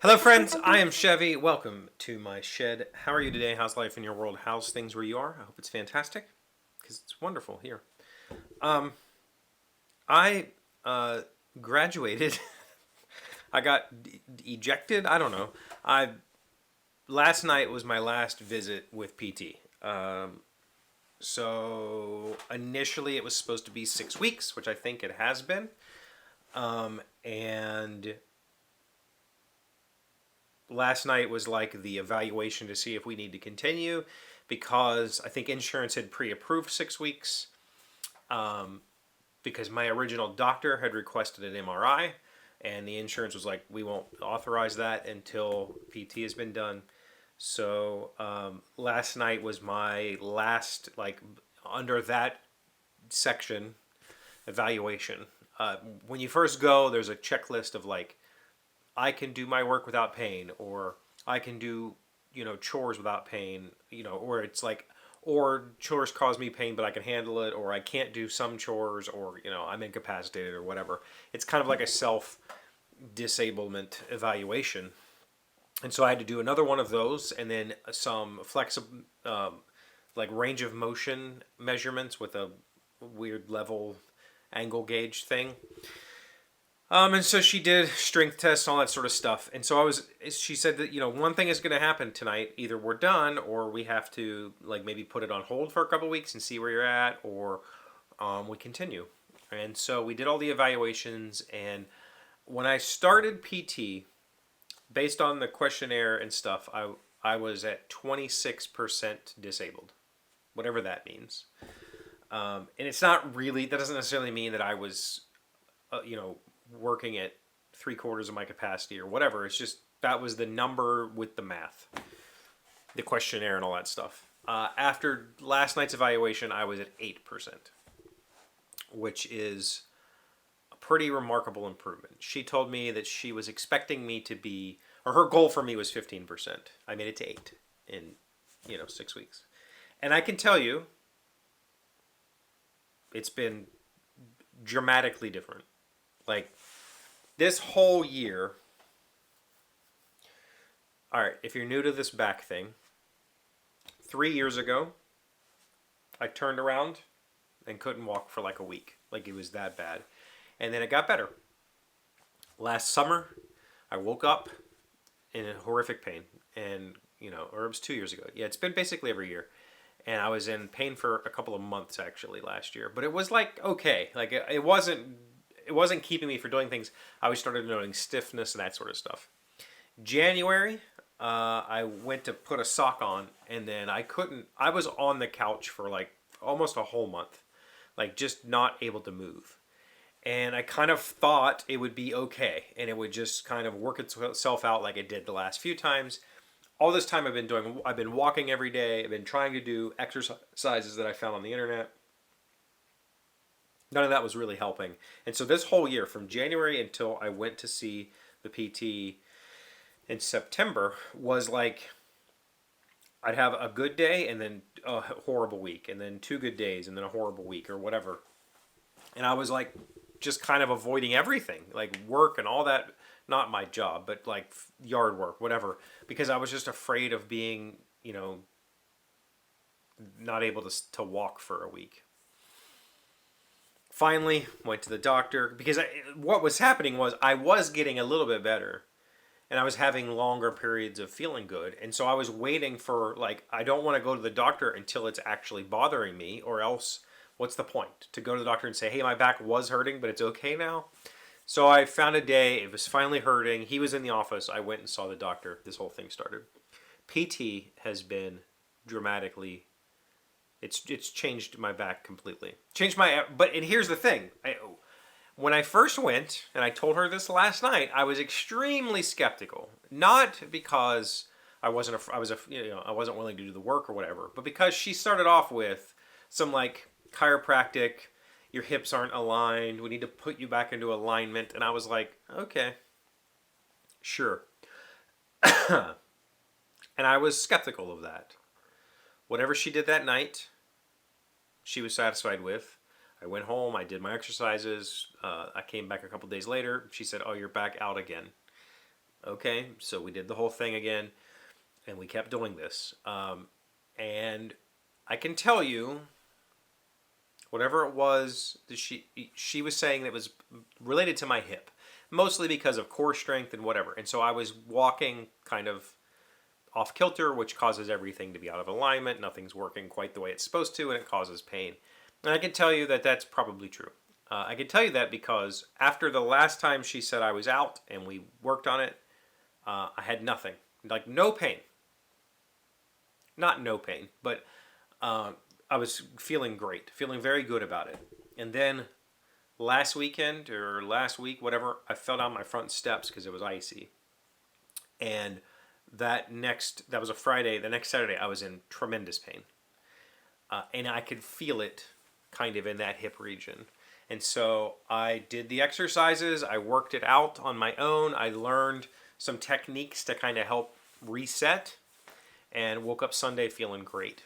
Hello, friends. I am Chevy. Welcome to my shed. How are you today? How's life in your world? How's things where you are? I hope it's fantastic because it's wonderful here. Um, I graduated. I got ejected. I don't know. I Last night was my last visit with PT. So initially it was supposed to be 6 weeks, which I think it has been. And last night was like the evaluation to see if we need to continue because I think insurance had pre-approved 6 weeks because my original doctor had requested an MRI and the insurance was like, we won't authorize that until PT has been done. So last night was my last, like, under that section evaluation. When you first go, there's a checklist of like, I can do my work without pain, or I can do, chores without pain, or it's like, or chores cause me pain, but I can handle it, or I can't do some chores, or, I'm incapacitated or whatever. It's kind of like a self disablement evaluation. And so I had to do another one of those and then some flexible, like range of motion measurements with a weird level angle gauge thing. And so she did strength tests, all that sort of stuff. And so she said that, one thing is going to happen tonight. Either we're done or we have to, like, maybe put it on hold for a couple weeks and see where you're at, or we continue. And so we did all the evaluations. And when I started PT, based on the questionnaire and stuff, I was at 26% disabled, whatever that means. And it's not really, that doesn't necessarily mean that I was, working at 3/4 of my capacity or whatever. It's just that was the number with the math, the questionnaire, and all that stuff. After last night's evaluation, I was at 8%, which is a pretty remarkable improvement. She told me that she was expecting me to be, or her goal for me was 15%. I made it to 8 in 6 weeks, and I can tell you, it's been dramatically different. Like, this whole year, all right, if you're new to this back thing, 3 years ago, I turned around and couldn't walk for like a week. Like, it was that bad. And then it got better. Last summer, I woke up in a horrific pain. And, or it was 2 years ago. Yeah, it's been basically every year. And I was in pain for a couple of months, actually, last year. But it was like, okay. Like, it wasn't keeping me from doing things. I was started noting stiffness and that sort of stuff. January, I went to put a sock on, and then I couldn't. I was on the couch for like almost a whole month, like just not able to move. And I kind of thought it would be okay, and it would just kind of work itself out like it did the last few times. All this time I've been walking every day. I've been trying to do exercises that I found on the internet. None of that was really helping. And so this whole year, from January until I went to see the PT in September, was like I'd have a good day and then a horrible week, and then 2 good days and then a horrible week or whatever. And I was like just kind of avoiding everything, like work and all that. Not my job, but like yard work, whatever, because I was just afraid of being, not able to walk for a week. Finally, went to the doctor because what was happening was I was getting a little bit better and I was having longer periods of feeling good. And so I was waiting for, like, I don't want to go to the doctor until it's actually bothering me, or else what's the point? To go to the doctor and say, hey, my back was hurting, but it's okay now. So I found a day, it was finally hurting. He was in the office. I went and saw the doctor. This whole thing started. PT has been dramatically, it's changed my back completely. And here's the thing. When I first went, and I told her this last night, I was extremely skeptical. Not because I wasn't willing to do the work or whatever, but because she started off with some like chiropractic, your hips aren't aligned, we need to put you back into alignment, and I was like, okay, sure. And I was skeptical of that. Whatever she did that night, she was satisfied with. I went home, I did my exercises. I came back a couple days later. She said, oh, you're back out again. Okay, so we did the whole thing again, and we kept doing this. And I can tell you, whatever it was that she was saying that was related to my hip, mostly because of core strength and whatever. And so I was walking kind of off kilter, which causes everything to be out of alignment. Nothing's working quite the way it's supposed to, and it causes pain. And I can tell you that that's probably true. I can tell you that because after the last time she said I was out and we worked on it, I had nothing, like no pain. Not no pain, but I was feeling great, feeling very good about it. And then last weekend or last week, whatever, I fell down my front steps because it was icy. And that was a Friday. The next Saturday, I was in tremendous pain. And I could feel it kind of in that hip region. And so I did the exercises. I worked it out on my own. I learned some techniques to kind of help reset and woke up Sunday feeling great.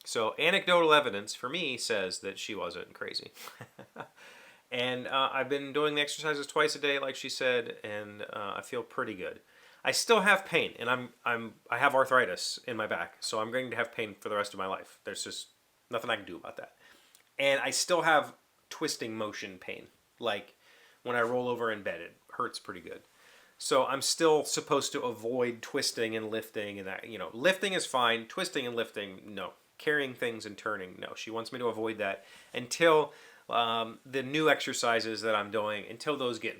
So anecdotal evidence for me says that she wasn't crazy. And I've been doing the exercises twice a day, like she said, and I feel pretty good. I still have pain, and I have arthritis in my back, so I'm going to have pain for the rest of my life. There's just nothing I can do about that. And I still have twisting motion pain. Like when I roll over in bed, it hurts pretty good. So I'm still supposed to avoid twisting and lifting, and that, lifting is fine. Twisting and lifting, no. Carrying things and turning, no. She wants me to avoid that until the new exercises that I'm doing, until those get,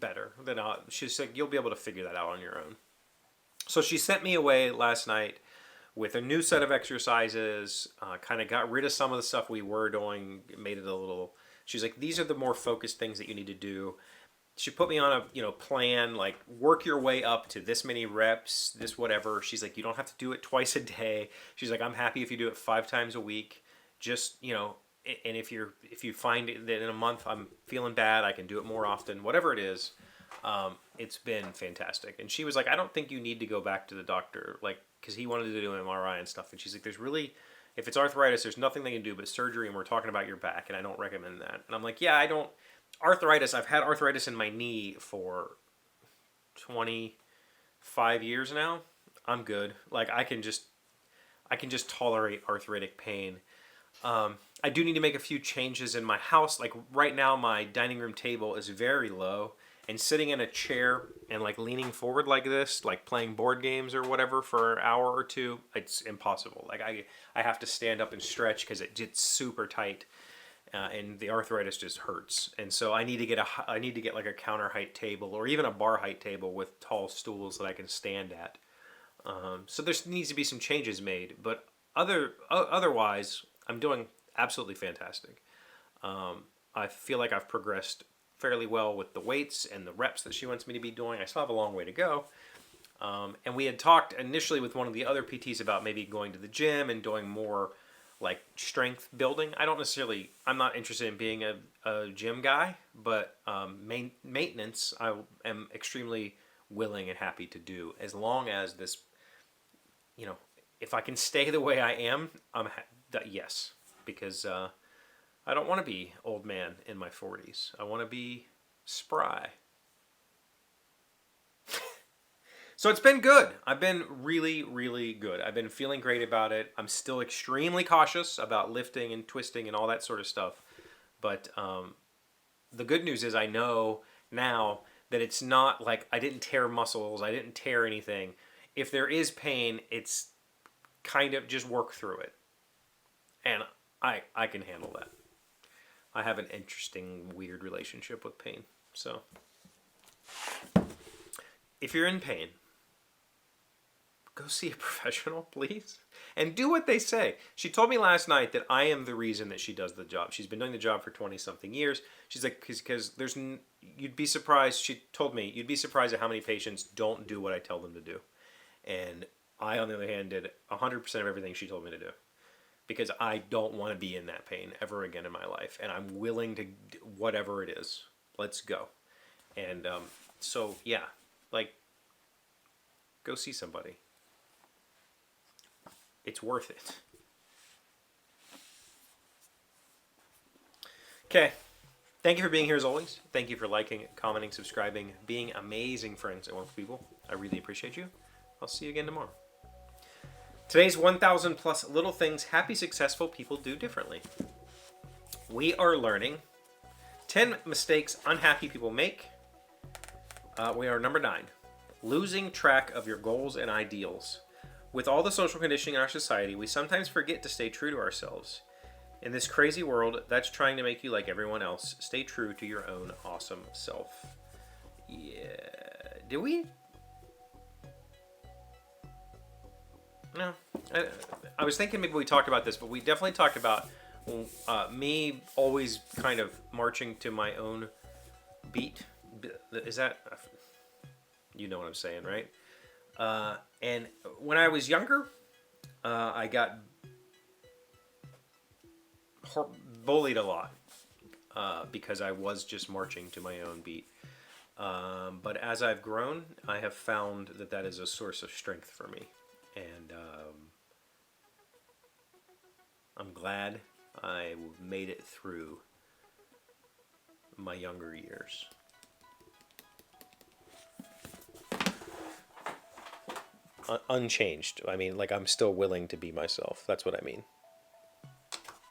better. Then she's like, you'll be able to figure that out on your own. So she sent me away last night with a new set of exercises, kind of got rid of some of the stuff we were doing, made it a little, she's like, these are the more focused things that you need to do. She put me on a plan, like work your way up to this many reps, this whatever. She's like, you don't have to do it twice a day. She's like, I'm happy if you do it 5 times a week. Just, and if you find that in a month I'm feeling bad, I can do it more often, whatever it is. It's been fantastic. And she was like, I don't think you need to go back to the doctor, like, because he wanted to do an MRI and stuff. And she's like, if it's arthritis, there's nothing they can do but surgery, and we're talking about your back, and I don't recommend that. And I'm like, yeah, arthritis, I've had arthritis in my knee for 25 years now. I'm good. Like I can just tolerate arthritic pain. I do need to make a few changes in my house. Like right now my dining room table is very low, and sitting in a chair and like leaning forward like this, like playing board games or whatever for an hour or two, it's impossible. Like I have to stand up and stretch because it gets super tight. And the arthritis just hurts, and so I need to get like a counter height table or even a bar height table with tall stools that I can stand at. So there needs to be some changes made, but otherwise I'm doing absolutely fantastic. I feel like I've progressed fairly well with the weights and the reps that she wants me to be doing. I still have a long way to go. And we had talked initially with one of the other PTs about maybe going to the gym and doing more like strength building. I'm not interested in being a gym guy, but maintenance I am extremely willing and happy to do, as long as this, if I can stay the way I am, yes, because I don't want to be old man in my 40s. I want to be spry. So it's been good. I've been really, really good. I've been feeling great about it. I'm still extremely cautious about lifting and twisting and all that sort of stuff. But the good news is I know now that it's not like I didn't tear muscles. I didn't tear anything. If there is pain, it's kind of just work through it. And I can handle that. I have an interesting, weird relationship with pain. So if you're in pain, go see a professional, please, and do what they say. She told me last night that I am the reason that she does the job. She's been doing the job for 20-something years. She's like, because you'd be surprised, she told me, you'd be surprised at how many patients don't do what I tell them to do. And I, on the other hand, did 100% of everything she told me to do, because I don't want to be in that pain ever again in my life. And I'm willing to do whatever it is. Let's go. And so, yeah, like, go see somebody. It's worth it. Okay. Thank you for being here as always. Thank you for liking, commenting, subscribing, being amazing friends and wonderful people. I really appreciate you. I'll see you again tomorrow. Today's 1,000 plus little things happy, successful people do differently. We are learning 10 mistakes unhappy people make. We are number 9. Losing track of your goals and ideals. With all the social conditioning in our society, we sometimes forget to stay true to ourselves. In this crazy world that's trying to make you like everyone else, stay true to your own awesome self. Yeah. Did we? No. I was thinking maybe we talked about this, but we definitely talked about me always kind of marching to my own beat. Is that... You know what I'm saying, right? And when I was younger, I got bullied a lot because I was just marching to my own beat. But as I've grown, I have found that that is a source of strength for me. And I'm glad I made it through my younger years. Unchanged. I mean, like, I'm still willing to be myself. That's what I mean.